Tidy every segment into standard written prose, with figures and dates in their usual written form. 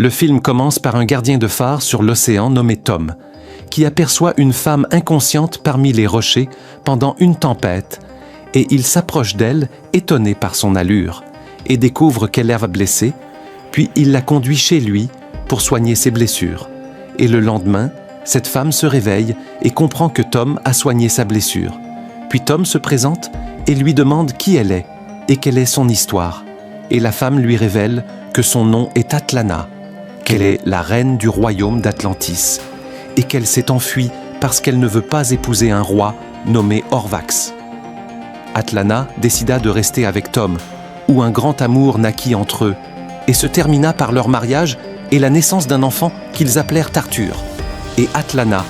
Le film commence par un gardien de phare sur l'océan nommé Tom, qui aperçoit une femme inconsciente parmi les rochers pendant une tempête, et il s'approche d'elle, étonné par son allure, et découvre qu'elle est blessée, puis il la conduit chez lui pour soigner ses blessures. Et le lendemain, cette femme se réveille et comprend que Tom a soigné sa blessure. Puis Tom se présente et lui demande qui elle est et quelle est son histoire. Et la femme lui révèle que son nom est Atlana, qu'elle est la reine du royaume d'Atlantis, et qu'elle s'est enfuie parce qu'elle ne veut pas épouser un roi nommé Orvax. Atlana décida de rester avec Tom, où un grand amour naquit entre eux, et se termina par leur mariage et la naissance d'un enfant qu'ils appelèrent Arthur. Et Atlana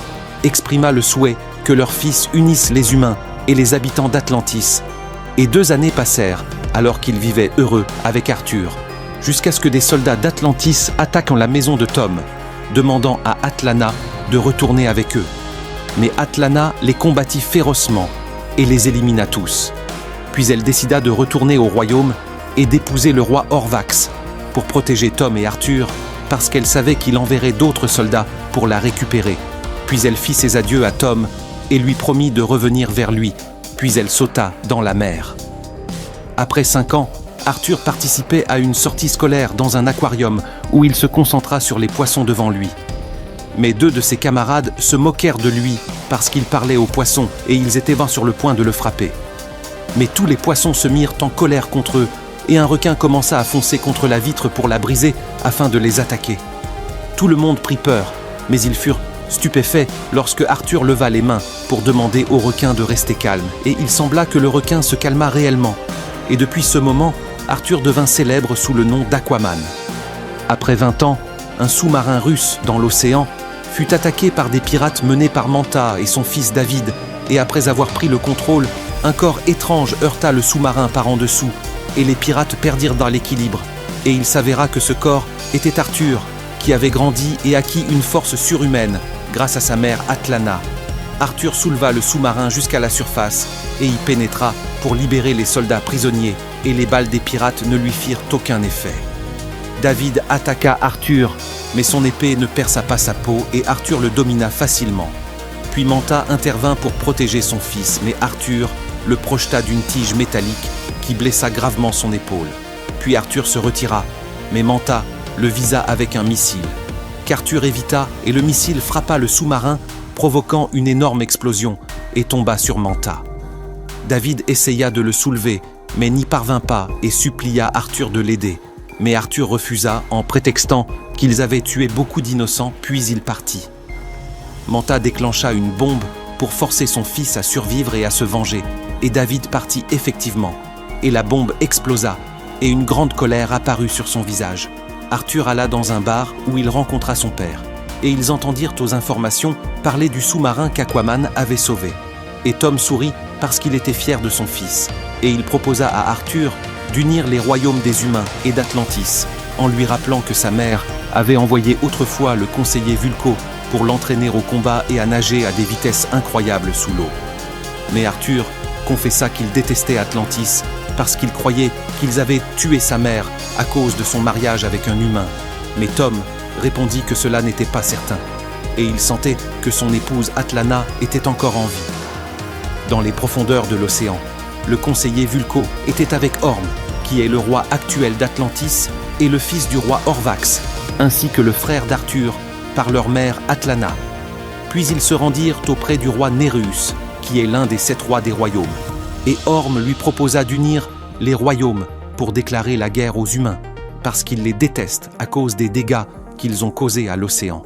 exprima le souhait que leur fils unisse les humains et les habitants d'Atlantis. Et 2 années passèrent alors qu'ils vivaient heureux avec Arthur, jusqu'à ce que des soldats d'Atlantis attaquent la maison de Tom, demandant à Atlana de retourner avec eux. Mais Atlana les combattit férocement et les élimina tous. Puis elle décida de retourner au royaume et d'épouser le roi Orvax pour protéger Tom et Arthur, parce qu'elle savait qu'il enverrait d'autres soldats pour la récupérer. Puis elle fit ses adieux à Tom et lui promit de revenir vers lui, puis elle sauta dans la mer. Après 5 ans, Arthur participait à une sortie scolaire dans un aquarium où il se concentra sur les poissons devant lui. Mais 2 de ses camarades se moquèrent de lui parce qu'il parlait aux poissons et ils étaient sur le point de le frapper. Mais tous les poissons se mirent en colère contre eux et un requin commença à foncer contre la vitre pour la briser afin de les attaquer. Tout le monde prit peur, mais ils furent stupéfaits lorsque Arthur leva les mains pour demander au requin de rester calme. Et il sembla que le requin se calma réellement. Et depuis ce moment, Arthur devint célèbre sous le nom d'Aquaman. Après 20 ans, un sous-marin russe dans l'océan fut attaqué par des pirates menés par Manta et son fils David, et après avoir pris le contrôle, un corps étrange heurta le sous-marin par en dessous, et les pirates perdirent dans l'équilibre. Et il s'avéra que ce corps était Arthur, qui avait grandi et acquis une force surhumaine grâce à sa mère Atlana. Arthur souleva le sous-marin jusqu'à la surface et y pénétra pour libérer les soldats prisonniers, et les balles des pirates ne lui firent aucun effet. David attaqua Arthur, mais son épée ne perça pas sa peau et Arthur le domina facilement. Puis Manta intervint pour protéger son fils, mais Arthur le projeta d'une tige métallique qui blessa gravement son épaule. Puis Arthur se retira, mais Manta le visa avec un missile, qu'Arthur évita et le missile frappa le sous-marin, provoquant une énorme explosion et tomba sur Manta. David essaya de le soulever, mais n'y parvint pas et supplia Arthur de l'aider. Mais Arthur refusa en prétextant qu'ils avaient tué beaucoup d'innocents, puis il partit. Manta déclencha une bombe pour forcer son fils à survivre et à se venger, et David partit effectivement. Et la bombe explosa, et une grande colère apparut sur son visage. Arthur alla dans un bar où il rencontra son père, et ils entendirent aux informations parler du sous-marin qu'Aquaman avait sauvé. Et Tom sourit parce qu'il était fier de son fils, et il proposa à Arthur d'unir les royaumes des humains et d'Atlantis, en lui rappelant que sa mère avait envoyé autrefois le conseiller Vulko pour l'entraîner au combat et à nager à des vitesses incroyables sous l'eau. Mais Arthur confessa qu'il détestait Atlantis parce qu'il croyait qu'ils avaient tué sa mère à cause de son mariage avec un humain. Mais Tom répondit que cela n'était pas certain, et il sentait que son épouse Atlana était encore en vie. Dans les profondeurs de l'océan, le conseiller Vulko était avec Orm, qui est le roi actuel d'Atlantis et le fils du roi Orvax, ainsi que le frère d'Arthur par leur mère Atlana. Puis ils se rendirent auprès du roi Néreus, qui est l'un des 7 rois des royaumes. Et Orm lui proposa d'unir les royaumes pour déclarer la guerre aux humains, parce qu'il les déteste à cause des dégâts qu'ils ont causés à l'océan.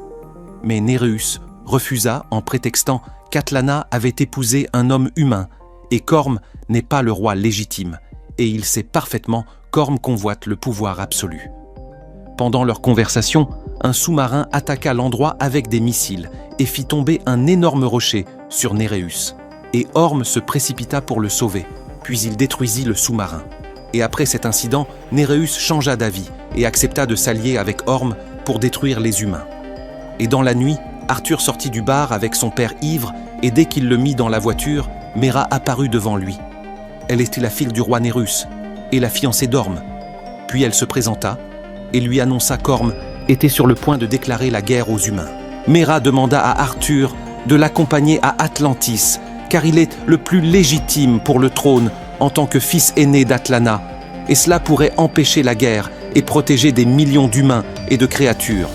Mais Néreus refusa en prétextant qu'Atlana avait épousé un homme humain, et qu'Orm n'est pas le roi légitime, et il sait parfaitement qu'Orm convoite le pouvoir absolu. Pendant leur conversation, un sous-marin attaqua l'endroit avec des missiles et fit tomber un énorme rocher sur Néreus. Et Orm se précipita pour le sauver, puis il détruisit le sous-marin. Et après cet incident, Néreus changea d'avis et accepta de s'allier avec Orm pour détruire les humains. Et dans la nuit, Arthur sortit du bar avec son père ivre, et dès qu'il le mit dans la voiture, Mera apparut devant lui. Elle était la fille du roi Néreus et la fiancée d'Orm. Puis elle se présenta et lui annonça qu'Orm était sur le point de déclarer la guerre aux humains. Méra demanda à Arthur de l'accompagner à Atlantis, car il est le plus légitime pour le trône en tant que fils aîné d'Atlana, et cela pourrait empêcher la guerre et protéger des millions d'humains et de créatures.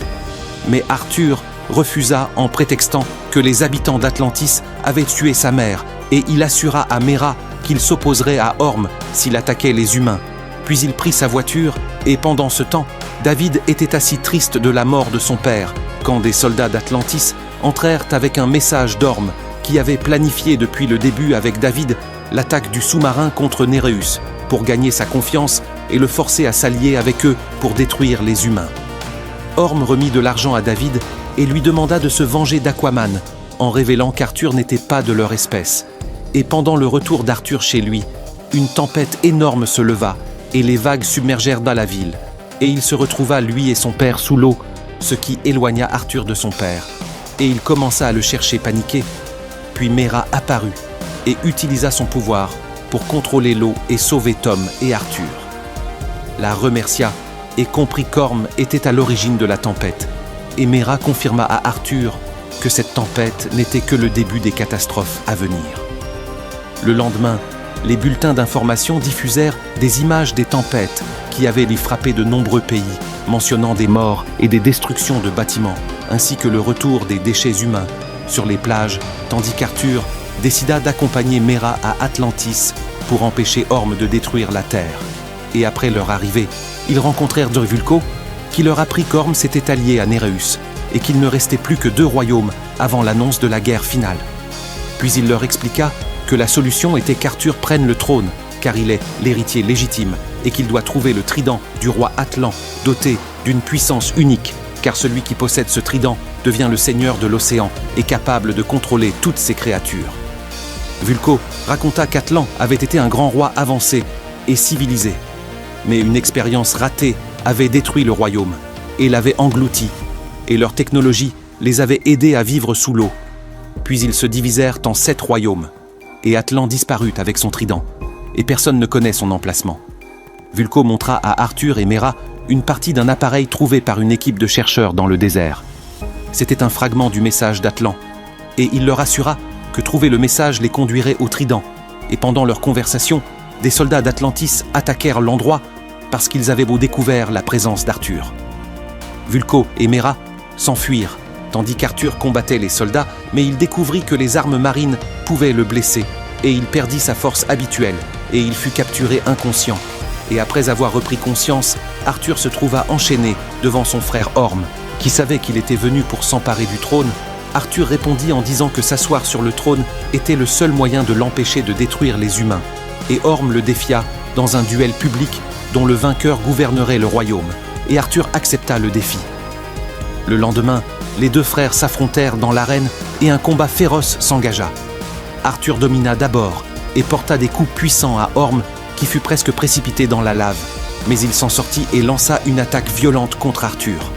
Mais Arthur refusa en prétextant que les habitants d'Atlantis avaient tué sa mère, et il assura à Méra qu'il s'opposerait à Orm s'il attaquait les humains. Puis il prit sa voiture, et pendant ce temps, David était assis triste de la mort de son père, quand des soldats d'Atlantis entrèrent avec un message d'Orm, qui avait planifié depuis le début avec David l'attaque du sous-marin contre Néréus, pour gagner sa confiance et le forcer à s'allier avec eux pour détruire les humains. Orm remit de l'argent à David et lui demanda de se venger d'Aquaman, en révélant qu'Arthur n'était pas de leur espèce. Et pendant le retour d'Arthur chez lui, une tempête énorme se leva et les vagues submergèrent dans la ville. Et il se retrouva, lui et son père, sous l'eau, ce qui éloigna Arthur de son père. Et il commença à le chercher paniqué. Puis Méra apparut et utilisa son pouvoir pour contrôler l'eau et sauver Tom et Arthur. La remercia et comprit qu'Orm était à l'origine de la tempête. Et Méra confirma à Arthur que cette tempête n'était que le début des catastrophes à venir. Le lendemain, les bulletins d'information diffusèrent des images des tempêtes qui avaient frappé de nombreux pays, mentionnant des morts et des destructions de bâtiments, ainsi que le retour des déchets humains sur les plages, tandis qu'Arthur décida d'accompagner Méra à Atlantis pour empêcher Orm de détruire la terre. Et après leur arrivée, ils rencontrèrent Vulco, qui leur apprit qu'Orm s'était allié à Néréus et qu'il ne restait plus que 2 royaumes avant l'annonce de la guerre finale. Puis il leur expliqua que la solution était qu'Arthur prenne le trône, car il est l'héritier légitime et qu'il doit trouver le trident du roi Atlan, doté d'une puissance unique, car celui qui possède ce trident devient le seigneur de l'océan et capable de contrôler toutes ses créatures. Vulco raconta qu'Atlan avait été un grand roi avancé et civilisé, mais une expérience ratée avait détruit le royaume et l'avait englouti, et leur technologie les avait aidés à vivre sous l'eau. Puis ils se divisèrent en 7 royaumes, et Atlan disparut avec son trident, et personne ne connaît son emplacement. Vulco montra à Arthur et Méra une partie d'un appareil trouvé par une équipe de chercheurs dans le désert. C'était un fragment du message d'Atlan, et il leur assura que trouver le message les conduirait au trident, et pendant leur conversation, des soldats d'Atlantis attaquèrent l'endroit parce qu'ils avaient découvert la présence d'Arthur. Vulco et Méra s'enfuirent, tandis qu'Arthur combattait les soldats, mais il découvrit que les armes marines pouvaient le blesser, et il perdit sa force habituelle, et il fut capturé inconscient. Et après avoir repris conscience, Arthur se trouva enchaîné devant son frère Orm, qui savait qu'il était venu pour s'emparer du trône. Arthur répondit en disant que s'asseoir sur le trône était le seul moyen de l'empêcher de détruire les humains, et Orm le défia dans un duel public dont le vainqueur gouvernerait le royaume, et Arthur accepta le défi. Le lendemain, les 2 frères s'affrontèrent dans l'arène et un combat féroce s'engagea. Arthur domina d'abord et porta des coups puissants à Orm qui fut presque précipité dans la lave, mais il s'en sortit et lança une attaque violente contre Arthur.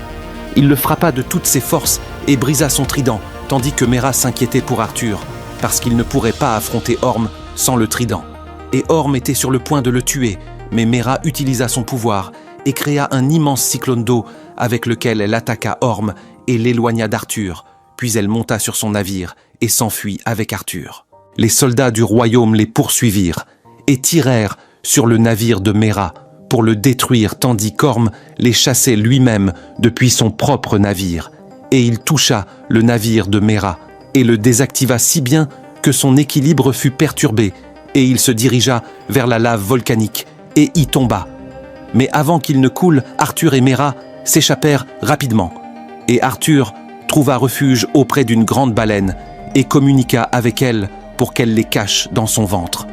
Il le frappa de toutes ses forces et brisa son trident, tandis que Méra s'inquiétait pour Arthur, parce qu'il ne pourrait pas affronter Orm sans le trident. Et Orm était sur le point de le tuer, mais Méra utilisa son pouvoir et créa un immense cyclone d'eau avec lequel elle attaqua Orm et l'éloigna d'Arthur, puis elle monta sur son navire et s'enfuit avec Arthur. Les soldats du royaume les poursuivirent et tirèrent sur le navire de Méra pour le détruire, tandis qu'Orm les chassait lui-même depuis son propre navire. Et il toucha le navire de Méra et le désactiva si bien que son équilibre fut perturbé, et il se dirigea vers la lave volcanique et y tomba. Mais avant qu'il ne coule, Arthur et Méra s'échappèrent rapidement, et Arthur trouva refuge auprès d'une grande baleine et communiqua avec elle pour qu'elle les cache dans son ventre.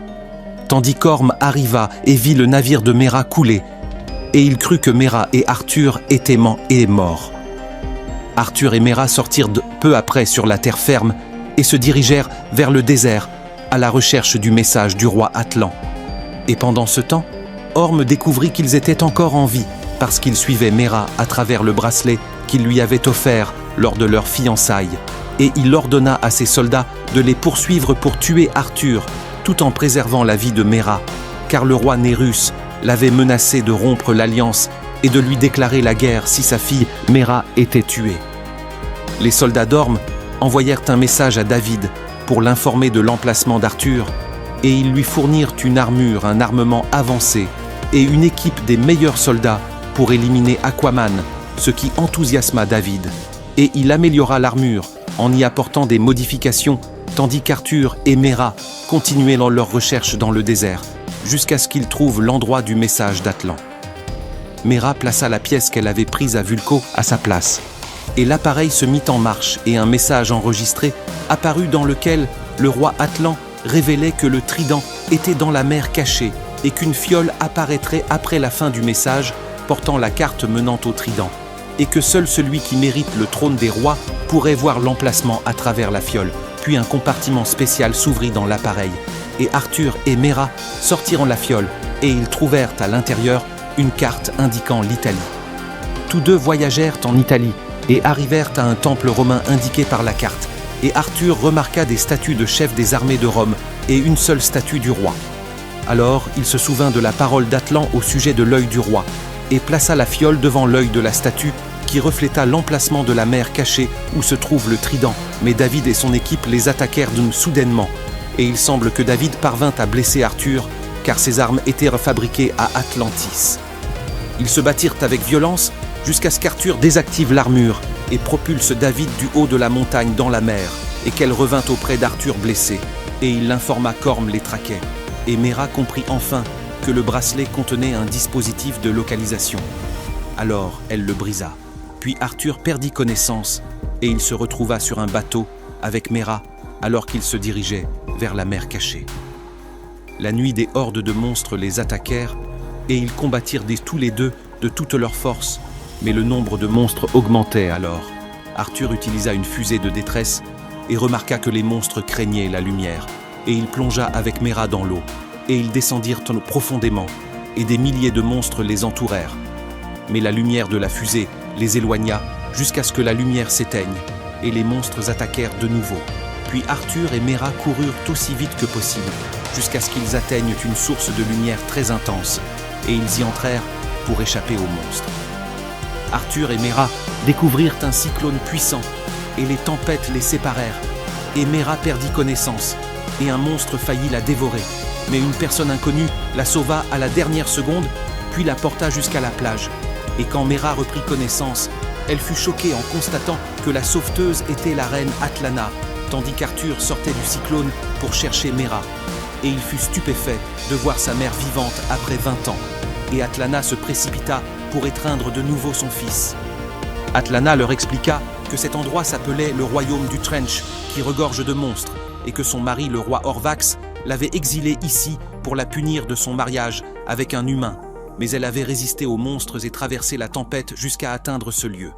Tandis qu'Orm arriva et vit le navire de Méra couler, et il crut que Méra et Arthur étaient morts. Arthur et Méra sortirent peu après sur la terre ferme et se dirigèrent vers le désert à la recherche du message du roi Atlan. Et pendant ce temps, Orm découvrit qu'ils étaient encore en vie parce qu'il suivait Méra à travers le bracelet qu'il lui avait offert lors de leur fiançailles, et il ordonna à ses soldats de les poursuivre pour tuer Arthur tout en préservant la vie de Méra, car le roi Néréus l'avait menacé de rompre l'alliance et de lui déclarer la guerre si sa fille Méra était tuée. Les soldats d'Orme envoyèrent un message à David pour l'informer de l'emplacement d'Arthur, et ils lui fournirent une armure, un armement avancé et une équipe des meilleurs soldats pour éliminer Aquaman, ce qui enthousiasma David. Et il améliora l'armure en y apportant des modifications, tandis qu'Arthur et Méra continuaient leurs recherches dans le désert, jusqu'à ce qu'ils trouvent l'endroit du message d'Atlan. Méra plaça la pièce qu'elle avait prise à Vulco à sa place, et l'appareil se mit en marche et un message enregistré apparut dans lequel le roi Atlan révélait que le trident était dans la mer cachée et qu'une fiole apparaîtrait après la fin du message portant la carte menant au trident, et que seul celui qui mérite le trône des rois pourrait voir l'emplacement à travers la fiole. Puis un compartiment spécial s'ouvrit dans l'appareil, et Arthur et Méra sortirent la fiole, et ils trouvèrent à l'intérieur une carte indiquant l'Italie. Tous deux voyagèrent en Italie et arrivèrent à un temple romain indiqué par la carte, et Arthur remarqua des statues de chefs des armées de Rome et une seule statue du roi. Alors il se souvint de la parole d'Atlan au sujet de l'œil du roi, et plaça la fiole devant l'œil de la statue qui refléta l'emplacement de la mer cachée où se trouve le trident. Mais David et son équipe les attaquèrent soudainement, et il semble que David parvint à blesser Arthur, car ses armes étaient fabriquées à Atlantis. Ils se battirent avec violence jusqu'à ce qu'Arthur désactive l'armure et propulse David du haut de la montagne dans la mer, et qu'elle revint auprès d'Arthur blessé, et il l'informa qu'Orme les traquait. Et Méra comprit enfin que le bracelet contenait un dispositif de localisation. Alors elle le brisa. Puis Arthur perdit connaissance, et il se retrouva sur un bateau avec Méra alors qu'il se dirigeait vers la mer cachée. La nuit, des hordes de monstres les attaquèrent, et ils combattirent tous les deux de toute leur force, mais le nombre de monstres augmentait alors. Arthur utilisa une fusée de détresse et remarqua que les monstres craignaient la lumière, et il plongea avec Méra dans l'eau, et ils descendirent profondément, et des milliers de monstres les entourèrent. Mais la lumière de la fusée les éloigna jusqu'à ce que la lumière s'éteigne, et les monstres attaquèrent de nouveau. Puis Arthur et Méra coururent aussi vite que possible, jusqu'à ce qu'ils atteignent une source de lumière très intense, et ils y entrèrent pour échapper aux monstres. Arthur et Méra découvrirent un cyclone puissant, et les tempêtes les séparèrent, et Méra perdit connaissance, et un monstre faillit la dévorer. Mais une personne inconnue la sauva à la dernière seconde, puis la porta jusqu'à la plage. Et quand Méra reprit connaissance, elle fut choquée en constatant que la sauveteuse était la reine Atlana, tandis qu'Arthur sortait du cyclone pour chercher Méra. Et il fut stupéfait de voir sa mère vivante après 20 ans. Et Atlana se précipita pour étreindre de nouveau son fils. Atlana leur expliqua que cet endroit s'appelait le royaume du Trench, qui regorge de monstres, et que son mari, le roi Orvax, l'avait exilée ici pour la punir de son mariage avec un humain. Mais elle avait résisté aux monstres et traversé la tempête jusqu'à atteindre ce lieu.